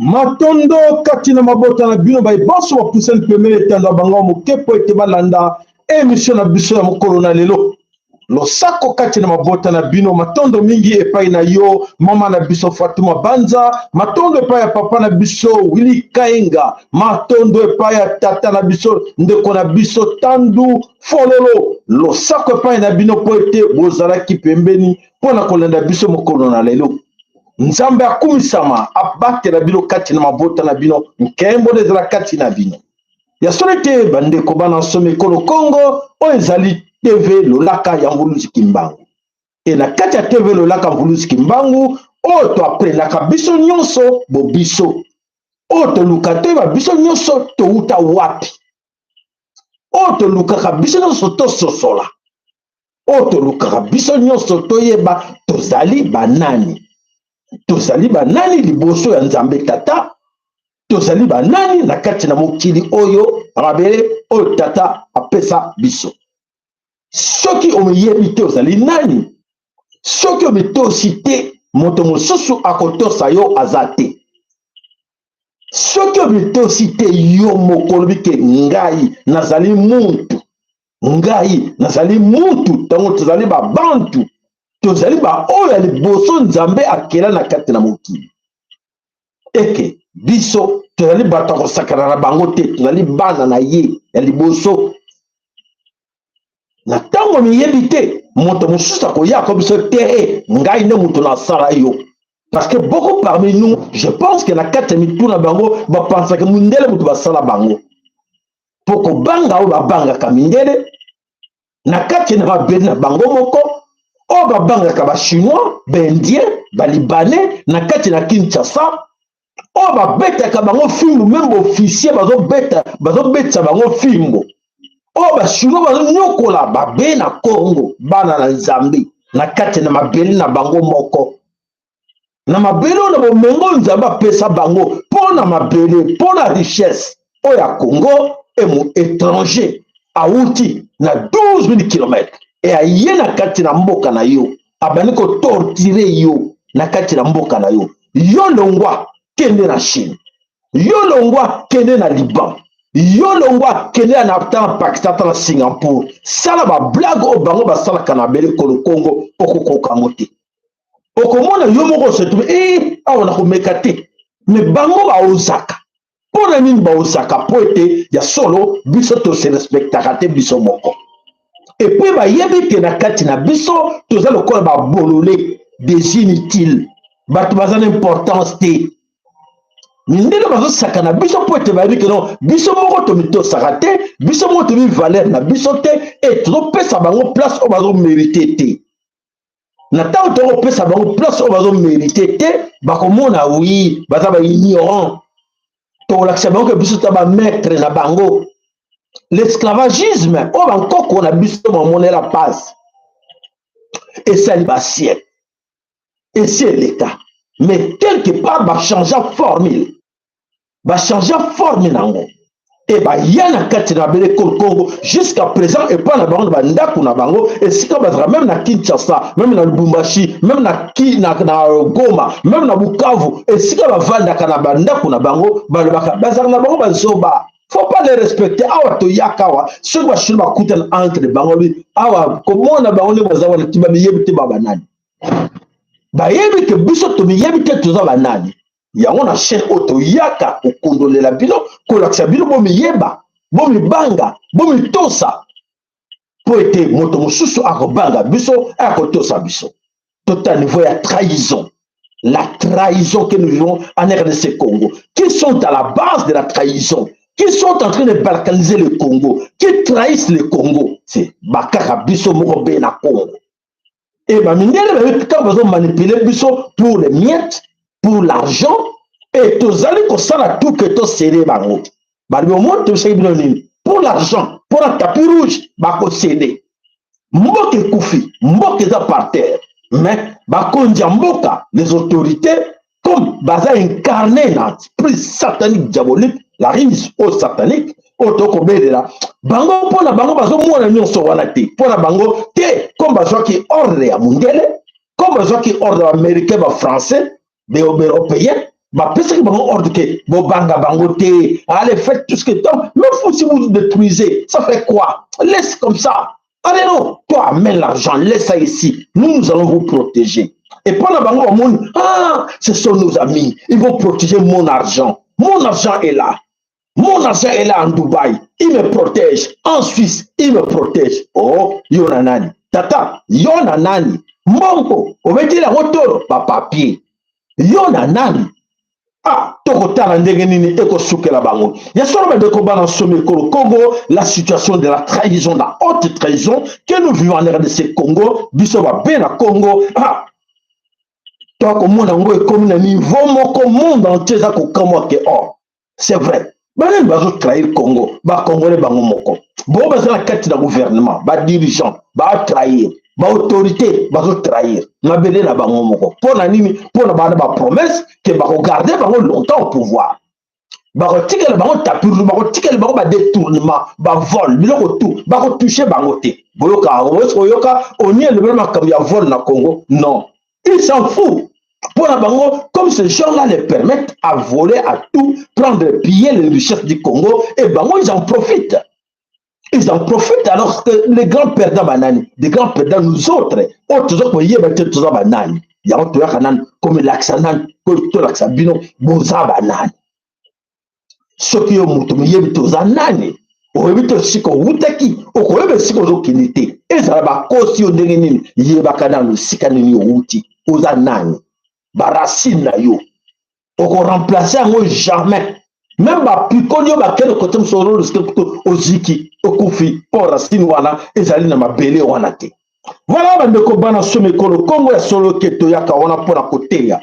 Matondo katina mabota na bino bai boso wa pusel pemele tanda bango mokepo ete balanda emission na biso ya mokolo na lelo losako katina mabota na bino matondo mingi epai na yo mama na biso Fatuma Banza, matondo epai ya papa na biso Willy Kaenga, matondo epai ya tata na biso ndeko na biso Tandu Fololo, losako epai na bino po ete bozalaki pembeni pona kolanda biso mokolo na lelo. Nzambe akumisama abatela bino kati na mabota na bino nkembo ezala kati na bino ya solete bandeko bana nsome kolo Kongo o ezali TV Lolaka ya Mvuluzi Kimbangu e na kati ya TV Lolaka Mvuluzi Kimbangu o to aprendaka biso nyonso bobiso o to luka ba biso nyonso to uta wapi o to lukaka biso nyonso to sosola o to lukaka biso nyonso toyeba tozali banani. Tozali banani liboso ya Nzambe tata, tozali banani na kati na mokili oyo rabele oyo tata apesa biso. Soki omeyebi te ozali nani, soki ometosi te moto mosusu akotosa yo azate. Soki ometosi te yo mokolobi ke ngai nazali muntu, ngai nazali muntu tango tozali babantu. Tozali ba oyo ya liboso Nzambe akela na kati na mokili. Eke biso tozali bato akosakana na bango te, tozali bana na ye ya liboso. Na tango miyebi te moto mosusu akoya ko biso te ngai nde moto nasala yo. Parce que beaucoup parmi nous, je pense que na kati ya mitu na bango bapansaka mindele moto basala bango. Poko banga oyo babangaka mindele na kati na babeli na bango moko. O babangaka ba chinois, ba indien, ba libanais na kati na Kinshasa. O babetaka bango fimbo même officier bazobeta bango fimbo. O ba chinois bazonyokola babe na Congo bana na Nzambe na kati na mabeli na bango moko. Na mabeli na bomengo Nzambe apesa bango pona mabeli, pona richesse o ya Congo et mon étranger auti na 12 000 km. E aye na kati na mboka na yo abani ko tortire yo na kati na mboka na yo. Yo longwa kende na Chine, yo longwa kende na Liban, yo longwa kende na Pakistan na Singapore. Sala ba blague o bango basala kanabele kolo Kongo okokoka mote okomona yo moko se tume awa na komeka te me bango ba ozaka pona nini ba ozaka po ete ya solo biso to se respectaka te biso moko. Et puis ba yebi ke na kati na biso toza lokola ba bolole des inutiles bato baza n'importance te mindele bazo saka na biso po ete bayebi ke non biso moko tomitosaka te biso moko tomi valeur na biso te et tozopesa bango place oyo bazo mérite te. Na ntango tozopesa bango place oyo bazo mérite te bakomona oui baza ba ignorant tolakisa bango ke biso ta ba maître na bango. L'esclavagisme, on encore qu'on a biso monnaie la passe. Et ça, il va siècle. Et c'est l'État. Mais quelque part, va changer formule. Va changer formule. Et bah, il y a un cas de Congo jusqu'à présent, et pas la bande Bandaku na bango, et si comme même na Kinshasa, même na Lubumbashi, même na Goma, même na Bukavu, et si comme Vandaka na Bandaku na bango, bazar na bango bazoba. Faut pas les respecter. Awa to yakawa. Ce que je vais écouter entre les bangolis. Awa, comment on a bangolis bazawa qui va mieux te babanani. Ba yebi que biso to mieux te toza banani. Ya on a chaîne auto yaka au condole la bino. Kolaksa bino bo miyeba, bo mi banga, bo mi tosa. Pour être moto mususu akobanga biso akotosa biso. Tout à niveau ya trahison. La trahison que nous vivons en RDC Congo. Qui sont à la base de la trahison? Qui sont en train de balkaniser le Congo, qui trahissent le Congo, c'est Bakaka Bisso Morobe na Congo. Et quand vous manipulez Bisso pour les miettes, pour l'argent, et tous allez comme ça, tout que tout cédé bango. Pour l'argent, pour un tapis rouge, bako cédé. Mboke Koufi, Mboke za par terre. Mais Bako Ndiamboka, les autorités, comme Baza incarné dans l'esprit satanique diabolique, la rise au satanique, otoko belela bango pona bango bazo mona nyonso wana te pona bango te comme bazwaki ordre ya mundele comme bazwaki ordre américain ba français be européen bapesaki bango ordre ke bobanga bango te allez faites tout ce que tant même vous si vous détruisez ça fait quoi laisse comme ça allez non toi amène l'argent laisse ça ici nous allons vous protéger et pendant bango bamoni ah ce sont nos amis ils vont protéger mon argent est là. Mon argent est là en Dubaï. Il me protège. En Suisse, il me protège. Oh, Yonanani. Tata, Yonanani. Monko, on va dire la retour, pas papier. Yonanani. Ah, Tokotala Ndegenini, Eko Soukela Bango. Il y a seulement de combat dans ce Congo, la situation de la trahison, la haute trahison que nous vivons en RDC Congo, Bissoba Bena Congo. Ah, toi, comme mon ango est comme un niveau, mon monde entier, ça, comme c'est vrai. Bana bazo trahir Congo, ba Congolais bango moko. Bo bazo la carte du gouvernement, ba dirigeant, ba trahir, ba autorité bazo trahir. Na belé na bango moko. Pona nini, pona ba promesse que ba garder bango longtemps au pouvoir. Ba tikela bango tapir, ba tikela bango ba détournement, ba vol, biloko tout, ba toucher bango te. Boyoka, oyoka, on y est le même comme ya vol na Congo. Non. Il s'en fout. Pour la bango, comme ces gens-là les permettent à voler, à tout, prendre, piller les richesses du Congo, et bango, ils en profitent. Ils en profitent alors que les grands perdants banani, les grands perdants nous autres, autres qui y a tout ça banani. Il y a autre kanan comme l'axanan, comme tout l'axabino, boza banani. Ce qui est mutumu yebi tout ça nani. Oyebi siko wutaki, okoyebe siko zokinite. Et ça va kosi o dengenini, yeba kanan sikanini wuti, oza nani. Baracine na yo oko remplacer ngo jamais même ba pikonyo ba kele côté msoro le skepto oziki okufi pour racine wana ezali na mabele wana te voilà bande ko bana some ko le Congo ya solo keto ya ka wana pour la côté ya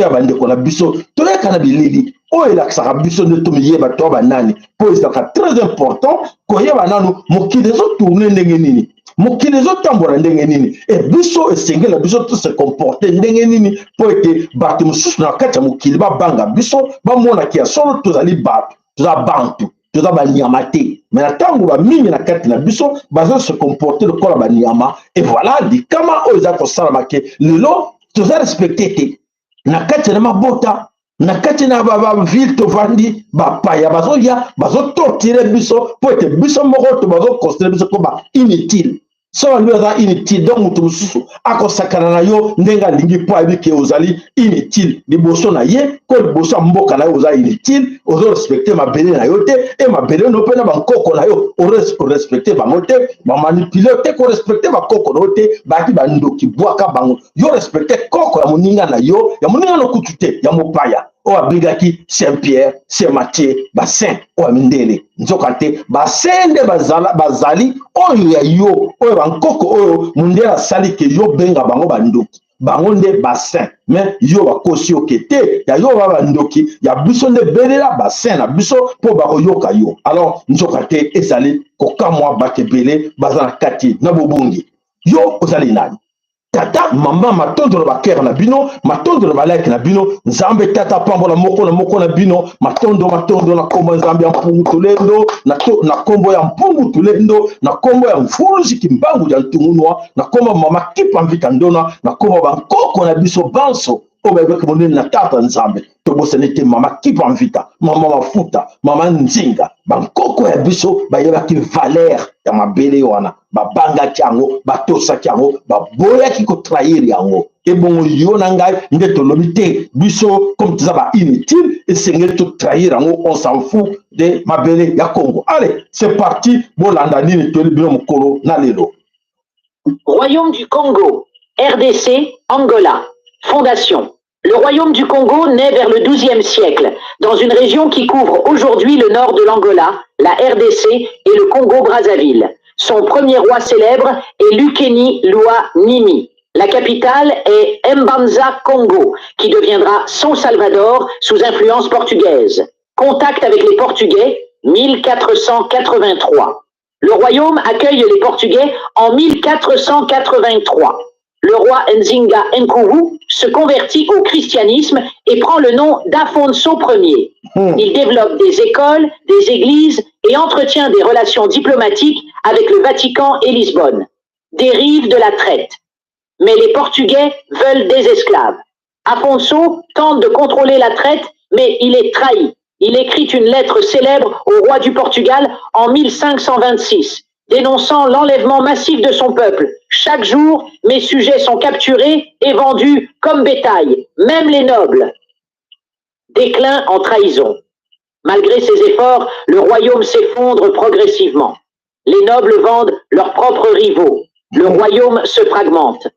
bande ko na biso to ya kana bilili o ela ka biso ne to yeba to ba nani pour ça très important ko yeba nanu mokile zo tourner ndenge nini mokili ezotambola ndenge nini e biso esengela biso to se comporter ndenge nini po ete bato mosusu na kati ya mokili babanga biso bamonaki ya solo tozali bato toza bantu toza banyama te me na ntango bamingi na kati na biso bazo se comporter lokola banyama e voilà likama oyo eza kosalama ke lelo toza respecte te na kati na mabota na kati na ville tovandi bapaya bazoya bazotortire biso po ete biso moko to bazoconsidere biso ko ba inutile so lui eza inutile donc moto mosusu akosakana na yo ndenge alingi mpo ayebi ke ozali inutile liboso na ye ko liboso ya mboka na yo oza inutile ozorespecte mabele na yo te e mabele no mpe na bankoko na yo orespecte bango te bamanipule te korespecte bakoko na yo te bayaki bandoki bwaka bango yo respecte koko ya moninga na yo ya moninga no kutu te ya mopaya oyo abengaki Saint Pierre Saint Matthieu basaint oyo mindele nzoka te basaint nde bazali oyo ya yo oyo bankoko oyo mondele asali ke yo benga bango bandoki bango nde basaint mais yo bakosi oke te ya yo ba bandoki ya biso nde belela basaint na biso mpo bakoyoka yo alors nzoka te ezali kokamwa bato ebele baza na kati na bobongi yo ozali nani tata mama matondo na bakere na bino matondo na balike na bino nzambe tata pambola moko na bino matondo na kombo nzambe ya mpungu tulendo na kombo ya mpungu tulendo na kombo ya mfuluzi kimbangu ya ntungunwa na kombo mama kipa mvita ndona na kombo bankoko na biso banso obebeke monene na tata nzambe tobosani te mama kipa mvita mama mafuta mama nzinga bankoko ya biso bayebaki valeur ya mabele wana babangaki yango batosaki yango baboyaki kotrahir yango ebongo yo na ngai nde tolobi te biso comme toza ba inutile esengeli totrahir yango on s'en fout de mabele ya Congo. Allez c'est parti bolanda nini toyebi bino mokolo na lelo. Royaume du Congo, RDC, Angola. Fondation. Le Royaume du Congo naît vers le XIIe siècle, dans une région qui couvre aujourd'hui le nord de l'Angola, la RDC et le Congo-Brazzaville. Son premier roi célèbre est Lukeni Lua Nimi. La capitale est Mbanza Congo, qui deviendra San Salvador sous influence portugaise. Contact avec les Portugais, 1483. Le royaume accueille les Portugais en 1483. le roi Nzinga Nkourou se convertit au christianisme et prend le nom d'Afonso Ier. Il développe des écoles, des églises et entretient des relations diplomatiques avec le Vatican et Lisbonne. Dérive de la traite. Mais les Portugais veulent des esclaves. Afonso tente de contrôler la traite, mais il est trahi. Il écrit une lettre célèbre au roi du Portugal en 1526, dénonçant l'enlèvement massif de son peuple. Chaque jour, mes sujets sont capturés et vendus comme bétail, même les nobles. Déclin en trahison. Malgré ses efforts, le royaume s'effondre progressivement. Les nobles vendent leurs propres rivaux. Le royaume se fragmente.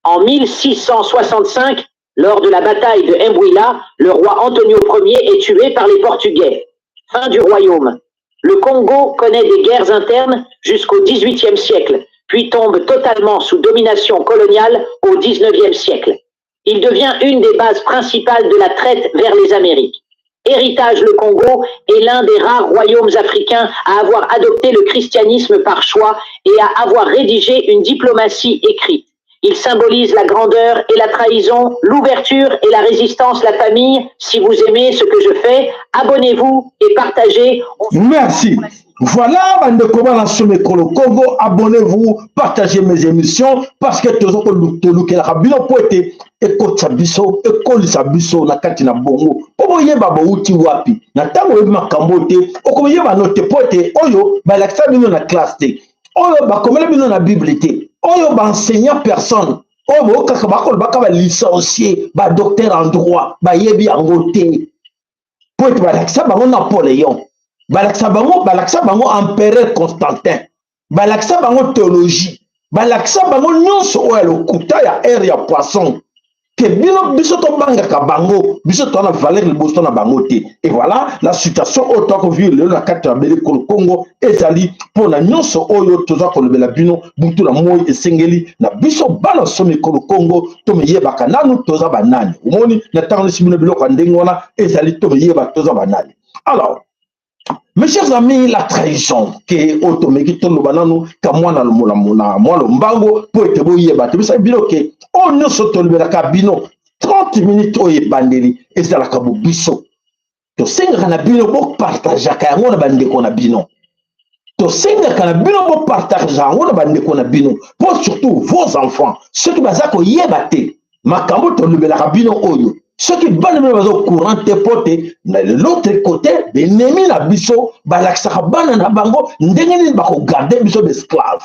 En 1665, lors de la bataille de Mbwila, le roi Antonio Ier est tué par les Portugais. Fin du royaume. Le Congo connaît des guerres internes jusqu'au XVIIIe siècle, puis tombe totalement sous domination coloniale au XIXe siècle. Il devient une des bases principales de la traite vers les Amériques. Héritage, le Congo est l'un des rares royaumes africains à avoir adopté le christianisme par choix et à avoir rédigé une diplomatie écrite. Il symbolise la grandeur et la trahison, l'ouverture et la résistance, la famille. Si vous aimez ce que je fais, abonnez-vous et partagez. Merci. Voilà, bande comment sur le Congo, abonnez-vous, partagez mes émissions, parce que tout ce que la rabino poète, écoute sa biso, écoute sa biso, na katina bongo. Obo yeba ba uti wapi, na tango yeba makambote, oko yeba note poète, oyo, ba laksa bino na classe te, oyo ba komele bino na bibliothèque, oyo ba enseignant personne, oyo kaka ba kol baka ba licencié, ba docteur en droit, ba yebi angote. Poète ba laksa ba Napoléon. Balaksa bango empereur Constantin, balaksa bango théologie, balaksa bango nyonso oyo lokuta ya air ya poisson, que bino biso to bangaka bango, biso to na valeur liboso na bango te. Et voilà la situation au temps que vivre le na kati ya Congo ezali pona nyonso oyo toza kolobela bino butu na moi esengeli na biso bana somi Congo to meyebaka nanu toza banani. Omoni na tango sibino biloko ndenge wana ezali to meyeba toza banani. Alors mes chers amis, la trahison que automeki to lobananu ka mwana mwana mbango po etebo yeba te bisa biloke o nyoso to libera ka bino 30 minutes o yebandeli ezala ka biso to senga kana bino bo partager ka yango na bandeko na bino to senga kana bino bo partager yango na bandeko na bino pour surtout vos enfants ceux qui bazako yeba te makambo to libera ka bino oyo. Ceux qui banent même au courant te pote, de l'autre côté, benemi na biso, balaksa bana na bango, ndengeni bako garder biso d'esclaves.